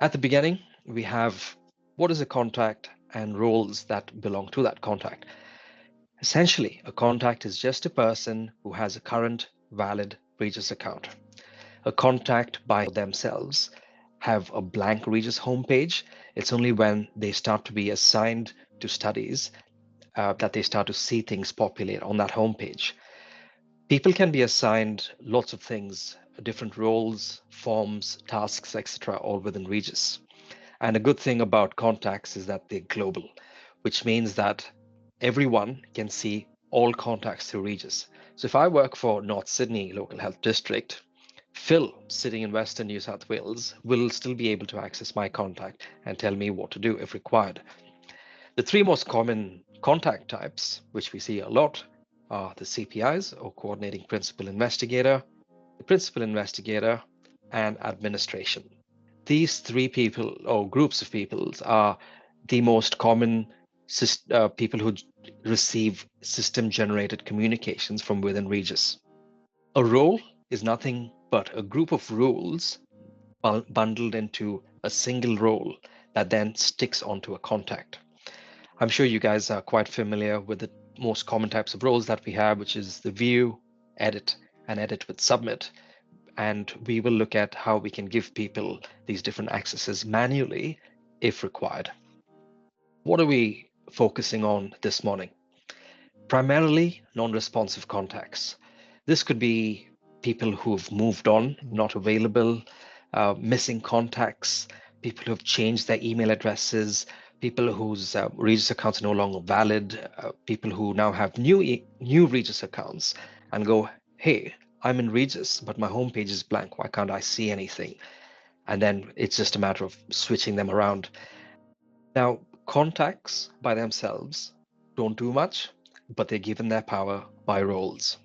At the beginning, we have what is a contact and roles that belong to that contact. Essentially, a contact is just a person who has a current valid Regis account. A contact by themselves have a blank Regis homepage. It's only when they start to be assigned to studies that they start to see things populate on that homepage. People can be assigned lots of things, different roles, forms, tasks, etc., all within Regis. And a good thing about contacts is that they're global, which means that everyone can see all contacts through Regis. So if I work for North Sydney Local Health District, Phil, sitting in Western New South Wales, will still be able to access my contact and tell me what to do if required. The three most common contact types, which we see a lot, are the CPIs, or Coordinating Principal Investigator, the Principal Investigator, and Administration. These three people or groups of people are the most common people who receive system generated communications from within Regis. A role is nothing but a group of rules bundled into a single role that then sticks onto a contact. I'm sure you guys are quite familiar with the most common types of roles that we have, which is the view, edit, and edit with submit. And we will look at how we can give people these different accesses manually if required. What are we focusing on this morning? Primarily non-responsive contacts. This could be people who've moved on, not available, missing contacts, people who've changed their email addresses, people whose Regis accounts are no longer valid, people who now have new Regis accounts and go, hey, I'm in Regis, but my homepage is blank. Why can't I see anything? And then it's just a matter of switching them around. Now, contacts by themselves don't do much, but they're given their power by roles.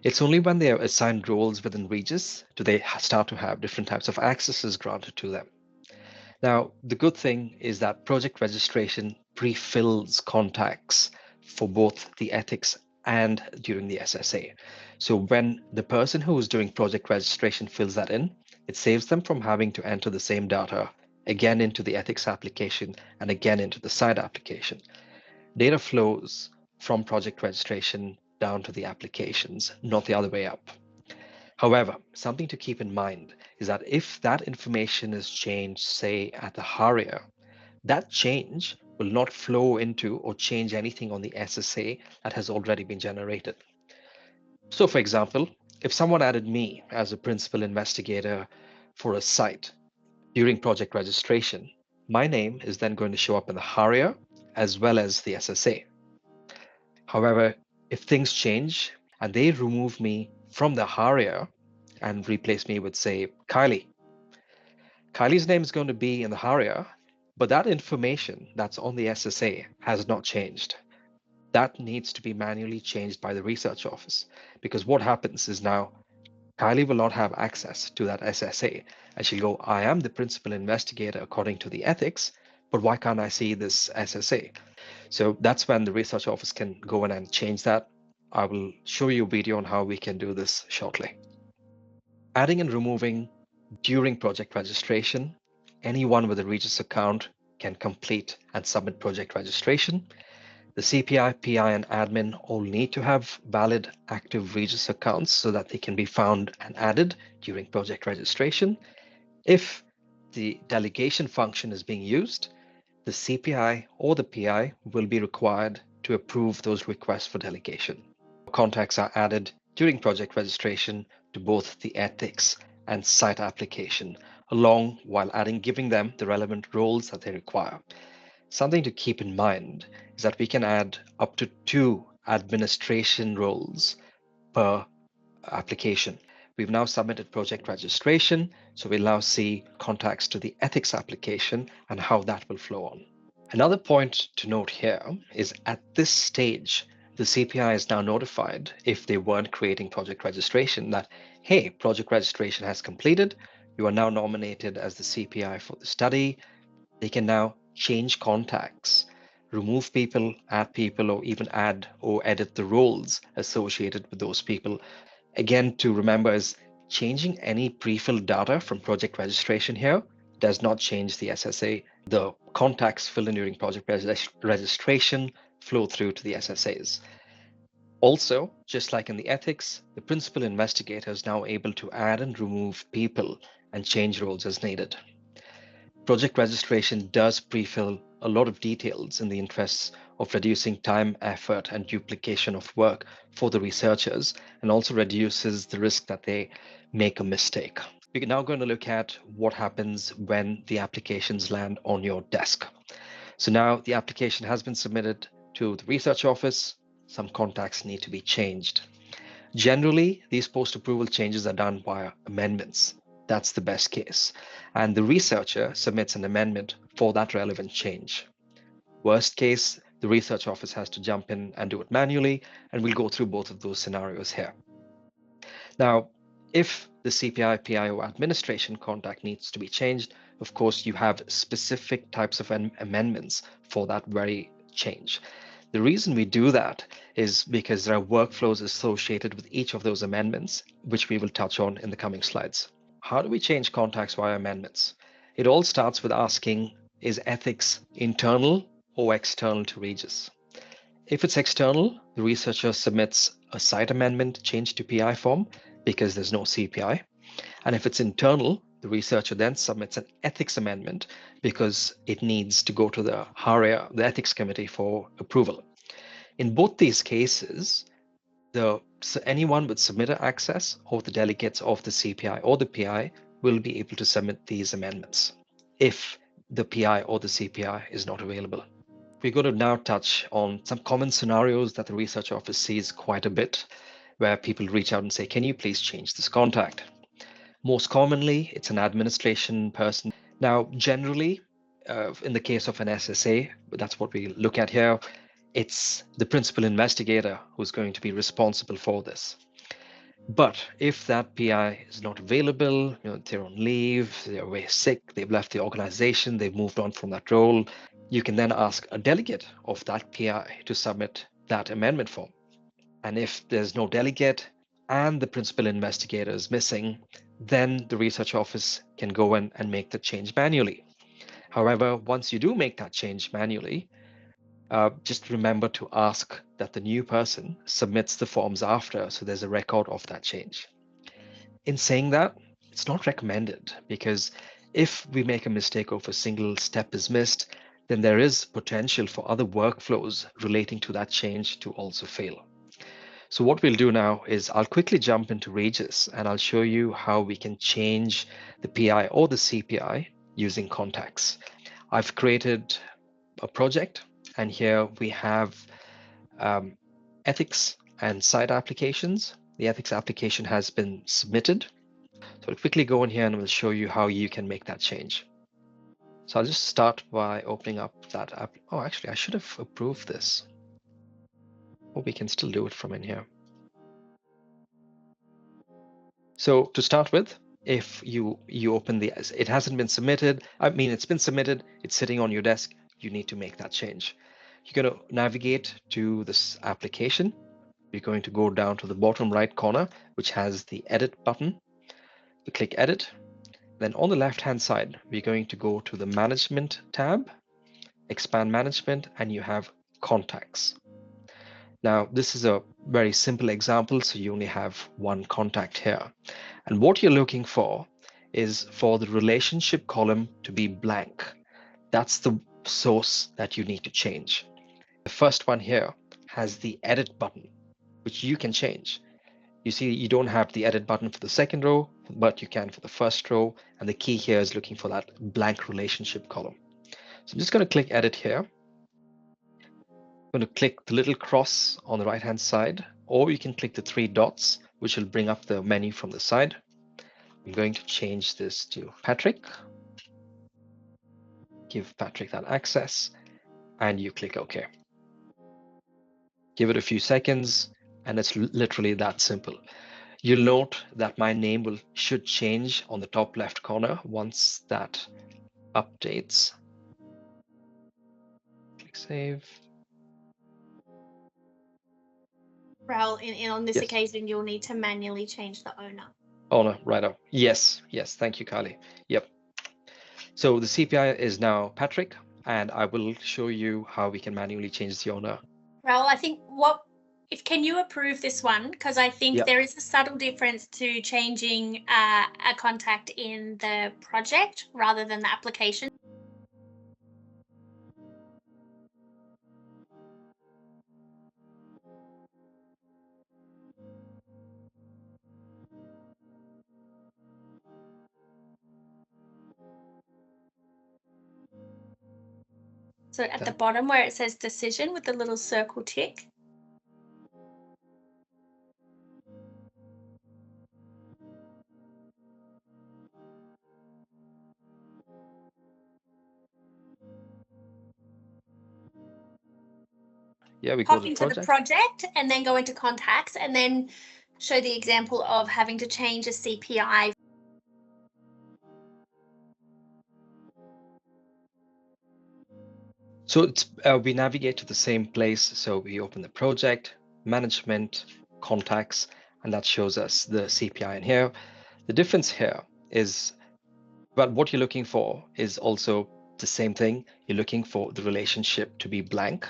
It's only when they are assigned roles within Regis do they start to have different types of accesses granted to them. Now, the good thing is that project registration pre-fills contacts for both the ethics and during the SSA. So when the person who is doing project registration fills that in, it saves them from having to enter the same data again into the ethics application and again into the site application. Data flows from project registration down to the applications, not the other way up. However, something to keep in mind is that if that information is changed, say at the HARIA, that change will not flow into or change anything on the SSA that has already been generated. So for example, if someone added me as a principal investigator for a site during project registration, my name is then going to show up in the HARIA as well as the SSA. However, if things change and they remove me from the HARIA and replace me with, say, Kylie, Kylie's name is going to be in the HARIA, but that information that's on the SSA has not changed. That needs to be manually changed by the research office, because what happens is now Kylie will not have access to that SSA, and she'll go, I am the principal investigator according to the ethics, but why can't I see this SSA? So that's when the research office can go in and change that. I will show you a video on how we can do this shortly. Adding and removing during project registration, anyone with a Regis account can complete and submit project registration. The CPI, PI, and admin all need to have valid active Regis accounts so that they can be found and added during project registration. If the delegation function is being used, the CPI or the PI will be required to approve those requests for delegation. Contacts are added during project registration to both the ethics and site application, along while giving them the relevant roles that they require. Something to keep in mind is that we can add up to 2 administration roles per application. We've now submitted project registration, so we'll now see contacts to the ethics application and how that will flow on. Another point to note here is at this stage, the CPI is now notified if they weren't creating project registration that, hey, project registration has completed. You are now nominated as the CPI for the study. They can now change contacts, remove people, add people, or even add or edit the roles associated with those people. Again, to remember is changing any pre-filled data from project registration here does not change the SSA. The contacts filled in during project registration flow through to the SSAs. Also, just like in the ethics, the principal investigator is now able to add and remove people and change roles as needed. Project registration does pre-fill a lot of details in the interests of reducing time, effort, and duplication of work for the researchers, and also reduces the risk that they make a mistake. We're now going to look at what happens when the applications land on your desk. So now the application has been submitted to the research office. Some contacts need to be changed. Generally, these post-approval changes are done via amendments. That's the best case. And the researcher submits an amendment for that relevant change. Worst case, the research office has to jump in and do it manually, and we'll go through both of those scenarios here. Now, if the CPI PIO administration contact needs to be changed, of course, you have specific types of amendments for that very change. The reason we do that is because there are workflows associated with each of those amendments, which we will touch on in the coming slides. How do we change contacts via amendments? It all starts with asking, is ethics internal or external to REGIS? If it's external, the researcher submits a site amendment change to PI form because there's no CPI. And if it's internal, the researcher then submits an ethics amendment because it needs to go to the HARIA, the ethics committee, for approval. In both these cases, anyone with submitter access or the delegates of the CPI or the PI will be able to submit these amendments if the PI or the CPI is not available. We're going to now touch on some common scenarios that the research office sees quite a bit, where people reach out and say, can you please change this contact? Most commonly, it's an administration person. Now, generally, in the case of an SSA, that's what we look at here, it's the principal investigator who's going to be responsible for this. But if that PI is not available, they're on leave, they're away sick, they've left the organization, they've moved on from that role, you can then ask a delegate of that PI to submit that amendment form. And if there's no delegate and the principal investigator is missing, then the research office can go in and make the change manually. However, once you do make that change manually, just remember to ask that the new person submits the forms after, so there's a record of that change. In saying that, it's not recommended because if we make a mistake or if a single step is missed, then there is potential for other workflows relating to that change to also fail. So what we'll do now is I'll quickly jump into REGIS and I'll show you how we can change the PI or the CPI using contacts. I've created a project, and here we have ethics and site applications. The ethics application has been submitted. So I'll quickly go in here and we'll show you how you can make that change. So I'll just start by opening up that app. Oh, actually, I should have approved this. Or we can still do it from in here. So to start with, if you open it hasn't been submitted. I mean, it's been submitted. It's sitting on your desk. You need to make that change. You're going to navigate to this application. You're going to go down to the bottom right corner, which has the edit button. You click edit. Then on the left-hand side, we're going to go to the management tab, expand management, and you have contacts. Now, this is a very simple example, so you only have one contact here. And what you're looking for is for the relationship column to be blank. That's the source that you need to change. The first one here has the edit button, which you can change. You see, you don't have the edit button for the second row, but you can for the first row. And the key here is looking for that blank relationship column. So I'm just going to click edit here. I'm going to click the little cross on the right-hand side, or you can click the three dots, which will bring up the menu from the side. I'm going to change this to Patrick. Give Patrick that access, and you click OK. Give it a few seconds, and it's literally that simple. You'll note that my name should change on the top left corner once that updates. Click save. Raul, and on this occasion, you'll need to manually change the owner. Owner, right up. Yes, thank you, Kylie. Yep. So the CPI is now Patrick, and I will show you how we can manually change the owner. Raoul, I think can you approve this one? Because I think there is a subtle difference to changing a contact in the project rather than the application. So at the bottom where it says decision with the little circle tick. Yeah, we go Pop to into the project and then go into contacts and then show the example of having to change a CPI. So we navigate to the same place. So we open the project, management, contacts, and that shows us the CPI in here. The difference here is, well, what you're looking for is also the same thing. You're looking for the relationship to be blank.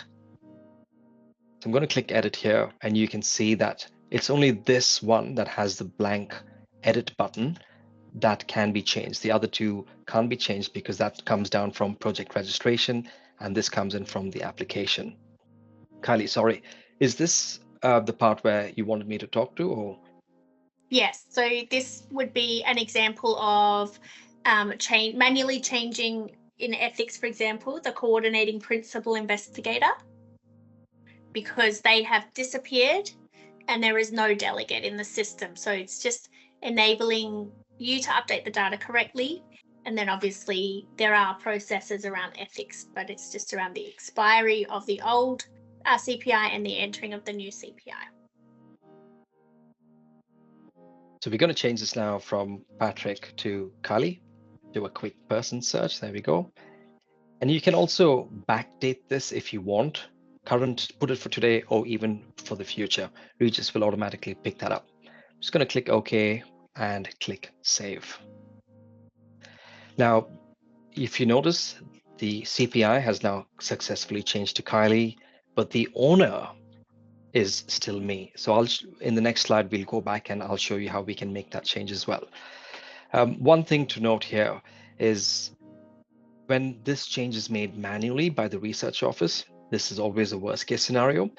So I'm going to click edit here, and you can see that it's only this one that has the blank edit button that can be changed. The other two can't be changed because that comes down from project registration, and this comes in from the application. Kylie, sorry, is this the part where you wanted me to talk to, or? Yes, so this would be an example of manually changing in ethics, for example, the coordinating principal investigator, because they have disappeared and there is no delegate in the system. So it's just enabling you to update the data correctly. And then obviously there are processes around ethics, but it's just around the expiry of the old CPI and the entering of the new CPI. So we're going to change this now from Patrick to Kylie. Do a quick person search. There we go. And you can also backdate this if you want. Current, put it for today or even for the future. Regis will automatically pick that up. I'm just going to click OK and click Save. Now, if you notice, the CPI has now successfully changed to Kylie, but the owner is still me. So in the next slide, we'll go back and I'll show you how we can make that change as well. One thing to note here is when this change is made manually by the research office, this is always a worst case scenario.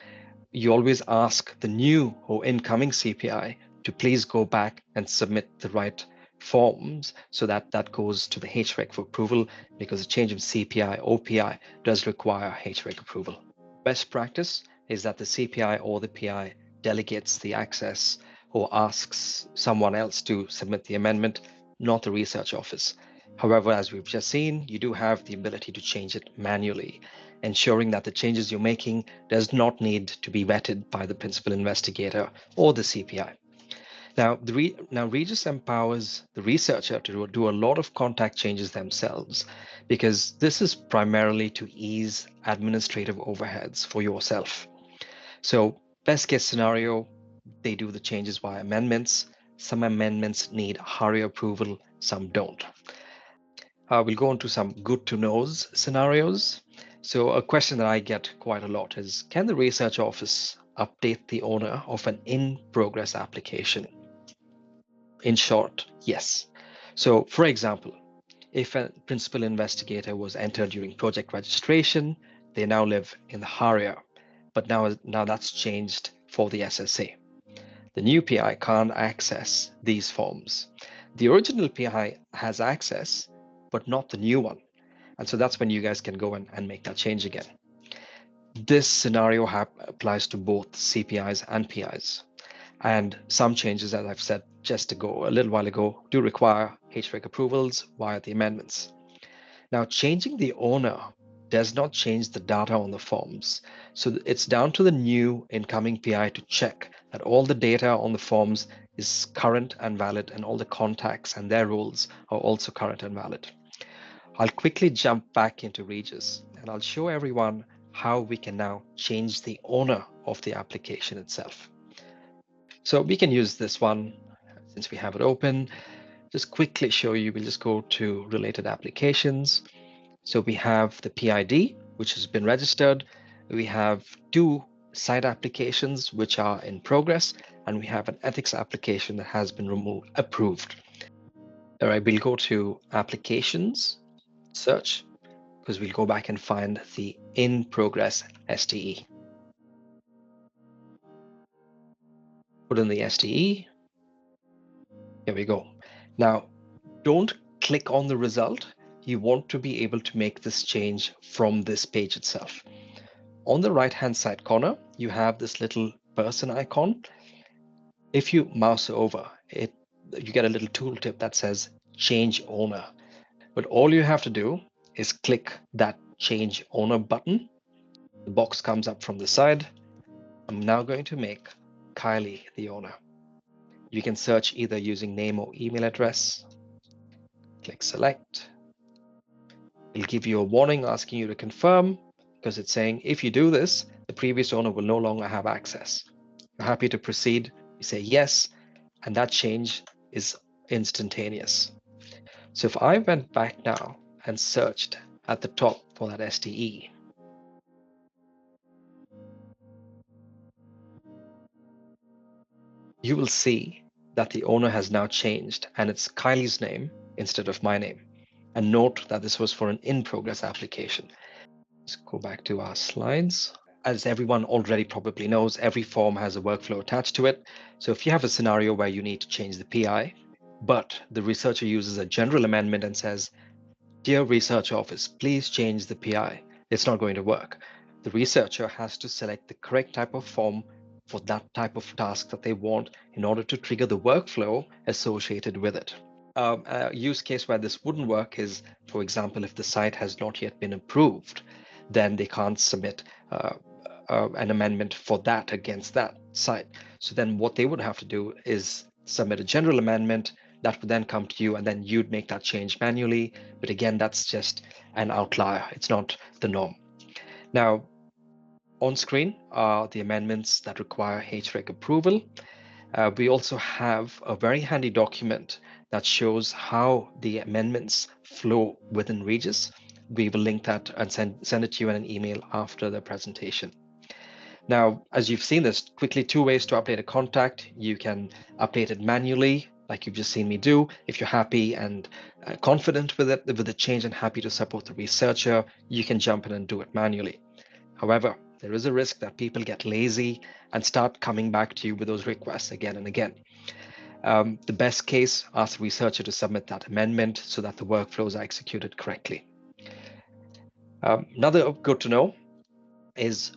You always ask the new or incoming CPI to please go back and submit the right forms so that that goes to the HREC for approval, because a change of CPI or PI does require HREC approval. Best practice is that the CPI or the PI delegates the access or asks someone else to submit the amendment, not the research office. However, as we've just seen, you do have the ability to change it manually, ensuring that the changes you're making does not need to be vetted by the principal investigator or the CPI. Now, Regis empowers the researcher to do a lot of contact changes themselves, because this is primarily to ease administrative overheads for yourself. So best case scenario, they do the changes via amendments. Some amendments need higher approval, some don't. We'll go into some good to knows scenarios. So a question that I get quite a lot is, can the research office update the owner of an in-progress application? In short, yes. So for example, if a principal investigator was entered during project registration, they now live in the HARIA, but now that's changed for the SSA. The new PI can't access these forms. The original PI has access, but not the new one. And so that's when you guys can go and make that change again. This scenario applies to both CPIs and PIs. And some changes, as I've said just a little while ago, do require HREC approvals via the amendments. Now, changing the owner does not change the data on the forms. So it's down to the new incoming PI to check that all the data on the forms is current and valid, and all the contacts and their roles are also current and valid. I'll quickly jump back into Regis and I'll show everyone how we can now change the owner of the application itself. So we can use this one since we have it open. just quickly show you, we'll just go to related applications. So we have the PID, which has been registered. We have 2 site applications which are in progress, and we have an ethics application that has been approved. All right, we'll go to applications, search, because we'll go back and find the in progress STE. Put in the STE. Here we go. Now, don't click on the result. You want to be able to make this change from this page itself. On the right-hand side corner, you have this little person icon. If you mouse over it, you get a little tooltip that says change owner. But all you have to do is click that change owner button. The box comes up from the side. I'm now going to make Kylie the owner. You can search either using name or email address. Click select. It'll give you a warning asking you to confirm, because it's saying if you do this, the previous owner will no longer have access. You're happy to proceed, you say yes, and that change is instantaneous. So if I went back now and searched at the top for that STE, you will see that the owner has now changed and it's Kylie's name instead of my name. And note that this was for an in-progress application. Let's go back to our slides. As everyone already probably knows, every form has a workflow attached to it. So if you have a scenario where you need to change the PI, but the researcher uses a general amendment and says, "Dear research office, please change the PI," it's not going to work. The researcher has to select the correct type of form for that type of task that they want in order to trigger the workflow associated with it. A use case where this wouldn't work is, for example, if the site has not yet been approved, then they can't submit an amendment for that against that site. So then what they would have to do is submit a general amendment that would then come to you, and then you'd make that change manually. But again, that's just an outlier. It's not the norm. Now, on screen are the amendments that require HREG approval. We also have a very handy document that shows how the amendments flow within REGIS. We will link that and send it to you in an email after the presentation. Now, as you've seen, there's quickly 2 ways to update a contact. You can update it manually, like you've just seen me do. If you're happy and confident with it, with the change and happy to support the researcher, you can jump in and do it manually. However, there is a risk that people get lazy and start coming back to you with those requests again and again. The best case, ask the researcher to submit that amendment so that the workflows are executed correctly. Another good to know is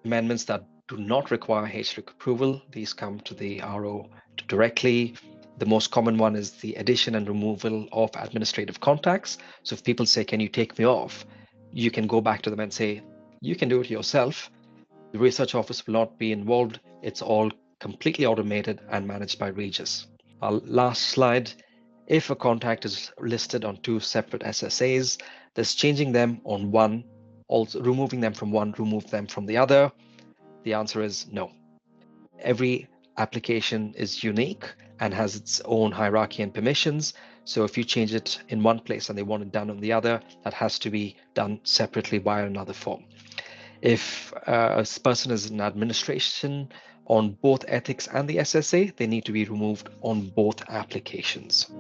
amendments that do not require HREG approval. These come to the RO directly. The most common one is the addition and removal of administrative contacts. So if people say, "Can you take me off?" you can go back to them and say, "You can do it yourself. The research office will not be involved. It's all completely automated and managed by REGIS." Our last slide. If a contact is listed on 2 separate SSAs, there's changing them on one, also removing them from one, remove them from the other. The answer is no. Every application is unique and has its own hierarchy and permissions. So if you change it in one place and they want it done on the other, that has to be done separately via another form. If a person is in administration on both ethics and the SSA, they need to be removed on both applications.